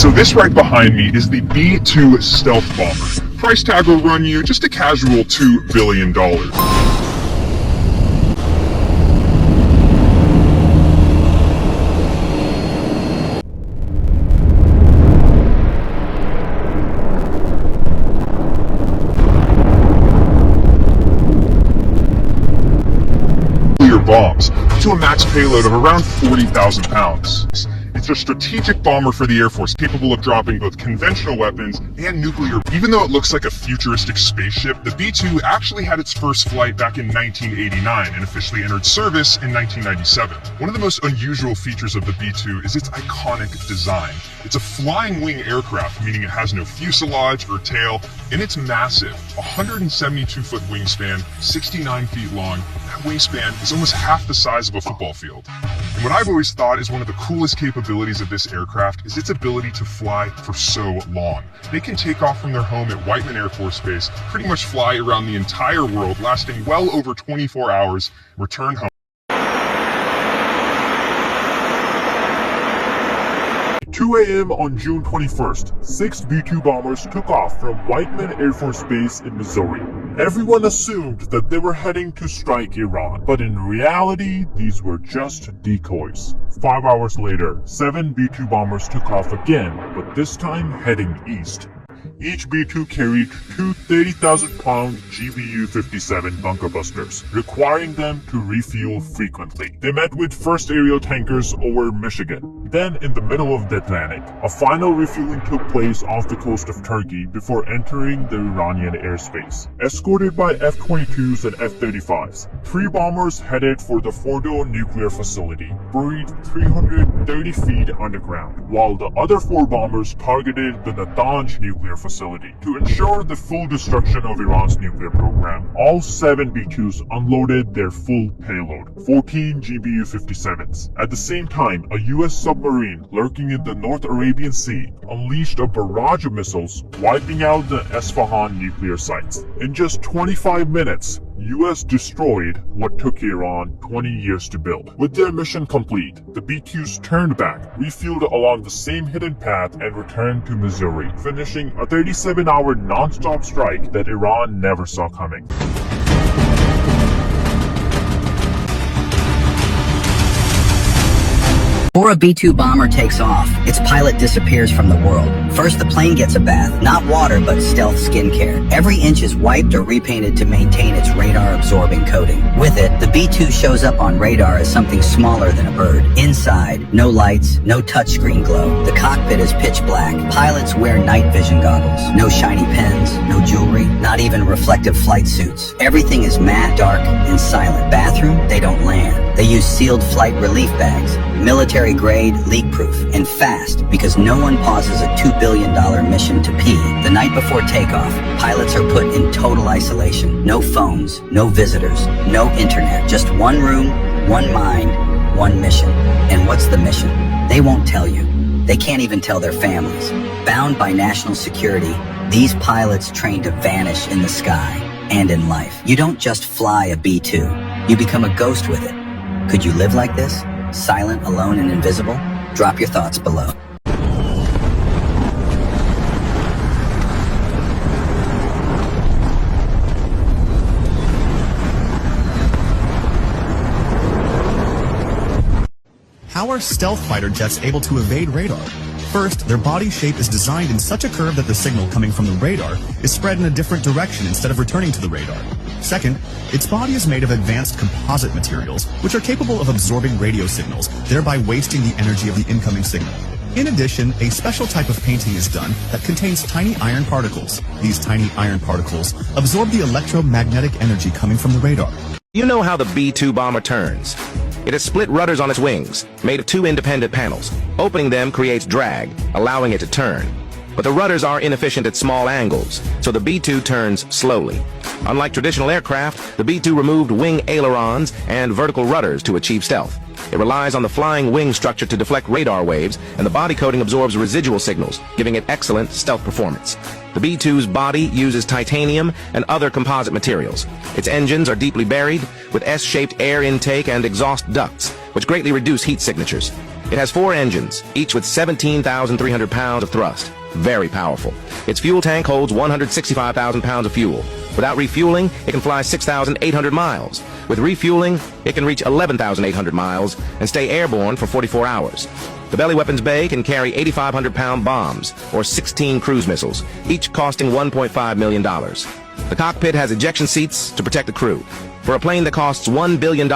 So this right behind me is the B-2 stealth bomber. Price tag will run you just a casual $2 billion. Bombs to a max payload of around 40,000 pounds. It's a strategic bomber for the Air Force, capable of dropping both conventional weapons and nuclear. Even though it looks like a futuristic spaceship, the B-2 actually had its first flight back in 1989 and officially entered service in 1997. One of the most unusual features of the B-2 is its iconic design. It's a flying wing aircraft, meaning it has no fuselage or tail, and it's massive. 172-foot wingspan, 69 feet long. That wingspan is almost half the size of a football field. And what I've always thought is one of the coolest capabilities of this aircraft is its ability to fly for so long. They can take off from their home at Whiteman Air Force Base, pretty much fly around the entire world, lasting well over 24 hours, return home. 2 a.m. on June 21st, 6 B-2 bombers took off from Whiteman Air Force Base in Missouri. Everyone assumed that they were heading to strike Iran, but in reality, these were just decoys. 5 hours later, 7 B-2 bombers took off again, but this time heading east. Each B-2 carried two 30,000-pound GBU-57 bunker busters, requiring them to refuel frequently. They met with first aerial tankers over Michigan. Then, in the middle of the Atlantic, a final refueling took place off the coast of Turkey before entering the Iranian airspace. Escorted by F-22s and F-35s, 3 bombers headed for the Fordo nuclear facility, buried 330 feet underground, while the other 4 bombers targeted the Natanz nuclear facility. To ensure the full destruction of Iran's nuclear program, all 7 B-2s unloaded their full payload, 14 GBU-57s. At the same time, a U.S. submarine lurking in the North Arabian Sea unleashed a barrage of missiles, wiping out the Esfahan nuclear sites. In just 25 minutes, U.S. destroyed what took Iran 20 years to build. With their mission complete, the B-2s turned back, refueled along the same hidden path, and returned to Missouri, finishing a 37-hour non-stop strike that Iran never saw coming. Before a B-2 bomber takes off, its pilot disappears from the world. First, the plane gets a bath, not water, but stealth skincare. Every inch is wiped or repainted to maintain its radar-absorbing coating. With it, the B-2 shows up on radar as something smaller than a bird. Inside, no lights, no touchscreen glow. The cockpit is pitch black. Pilots wear night vision goggles. No shiny pens, no jewelry, not even reflective flight suits. Everything is matte, dark, and silent. Bathroom, they don't land. They use sealed flight relief bags, military-grade, leak-proof, and fast, because no one pauses a $2 billion mission to pee. The night before takeoff, pilots are put in total isolation. No phones, no visitors, no internet. Just one room, one mind, one mission. And what's the mission? They won't tell you. They can't even tell their families. Bound by national security, these pilots train to vanish in the sky and in life. You don't just fly a B-2, you become a ghost with it. Could you live like this? Silent, alone, and invisible? Drop your thoughts below. How are stealth fighter jets able to evade radar? First, their body shape is designed in such a curve that the signal coming from the radar is spread in a different direction instead of returning to the radar. Second, its body is made of advanced composite materials, which are capable of absorbing radio signals, thereby wasting the energy of the incoming signal. In addition, a special type of painting is done that contains tiny iron particles. These tiny iron particles absorb the electromagnetic energy coming from the radar. You know how the B-2 bomber turns. It has split rudders on its wings, made of 2 independent panels. Opening them creates drag, allowing it to turn. But the rudders are inefficient at small angles, so the B-2 turns slowly. Unlike traditional aircraft, the B-2 removed wing ailerons and vertical rudders to achieve stealth. It relies on the flying wing structure to deflect radar waves, and the body coating absorbs residual signals, giving it excellent stealth performance. The B-2's body uses titanium and other composite materials. Its engines are deeply buried, with S-shaped air intake and exhaust ducts, which greatly reduce heat signatures. It has 4 engines, each with 17,300 pounds of thrust. Very powerful. Its fuel tank holds 165,000 pounds of fuel. Without refueling, it can fly 6,800 miles. With refueling, it can reach 11,800 miles and stay airborne for 44 hours. The belly weapons bay can carry 8,500-pound bombs, or 16 cruise missiles, each costing $1.5 million. The cockpit has ejection seats to protect the crew. For a plane that costs $1 billion,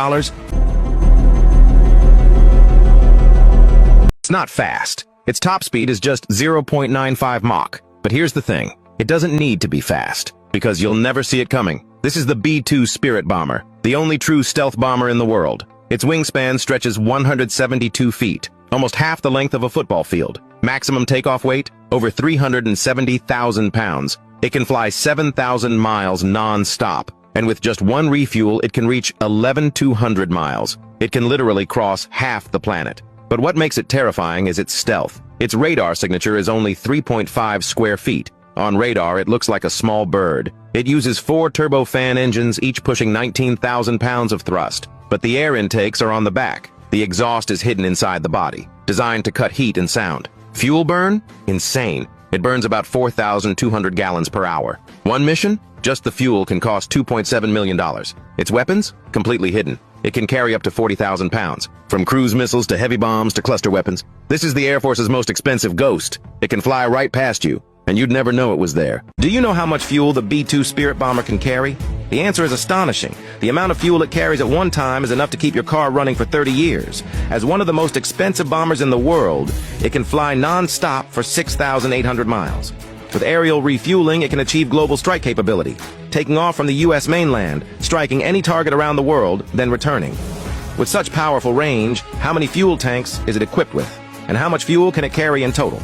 it's not fast. Its top speed is just 0.95 Mach. But here's the thing. It doesn't need to be fast, because you'll never see it coming. This is the B-2 Spirit bomber, the only true stealth bomber in the world. Its wingspan stretches 172 feet, almost half the length of a football field. Maximum takeoff weight, over 370,000 pounds. It can fly 7,000 miles non-stop, and with just one refuel, it can reach 11,200 miles. It can literally cross half the planet. But what makes it terrifying is its stealth. Its radar signature is only 3.5 square feet. On radar, it looks like a small bird. It uses 4 turbofan engines, each pushing 19,000 pounds of thrust. But the air intakes are on the back. The exhaust is hidden inside the body, designed to cut heat and sound. Fuel burn? Insane. It burns about 4,200 gallons per hour. One mission? Just the fuel can cost $2.7 million. Its weapons? Completely hidden. It can carry up to 40,000 pounds. From cruise missiles to heavy bombs to cluster weapons. This is the Air Force's most expensive ghost. It can fly right past you, and you'd never know it was there. Do you know how much fuel the B-2 Spirit bomber can carry? The answer is astonishing. The amount of fuel it carries at one time is enough to keep your car running for 30 years. As one of the most expensive bombers in the world, it can fly non-stop for 6,800 miles. With aerial refueling, it can achieve global strike capability, taking off from the U.S. mainland, striking any target around the world, then returning. With such powerful range, how many fuel tanks is it equipped with? And how much fuel can it carry in total?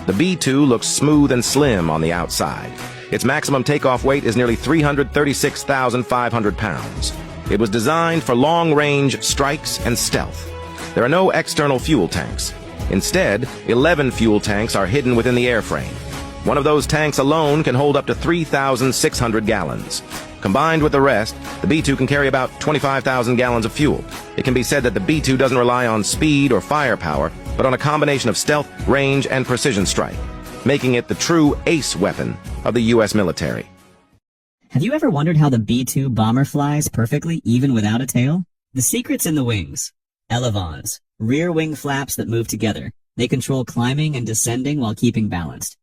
The B-2 looks smooth and slim on the outside. Its maximum takeoff weight is nearly 336,500 pounds. It was designed for long-range strikes and stealth. There are no external fuel tanks. Instead, 11 fuel tanks are hidden within the airframe. One of those tanks alone can hold up to 3,600 gallons. Combined with the rest, the B-2 can carry about 25,000 gallons of fuel. It can be said that the B-2 doesn't rely on speed or firepower, but on a combination of stealth, range, and precision strike, making it the true ace weapon of the U.S. military. Have you ever wondered how the B-2 bomber flies perfectly even without a tail? The secret's in the wings. Elevons, rear wing flaps that move together. They control climbing and descending while keeping balanced.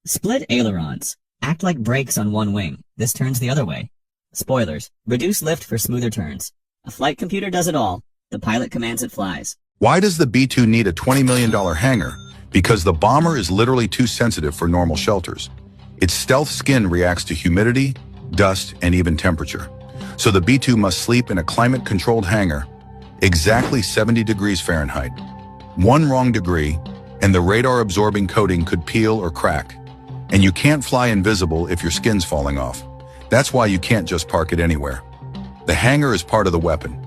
Split ailerons act like brakes on one wing. This turns the other way. Spoilers, reduce lift for smoother turns. A flight computer does it all. The pilot commands it flies. Why does the B-2 need a $20 million hangar? Because the bomber is literally too sensitive for normal shelters. Its stealth skin reacts to humidity, dust, and even temperature. So the B-2 must sleep in a climate-controlled hangar, exactly 70 degrees Fahrenheit. One wrong degree, and the radar-absorbing coating could peel or crack. And you can't fly invisible if your skin's falling off. That's why you can't just park it anywhere. The hangar is part of the weapon.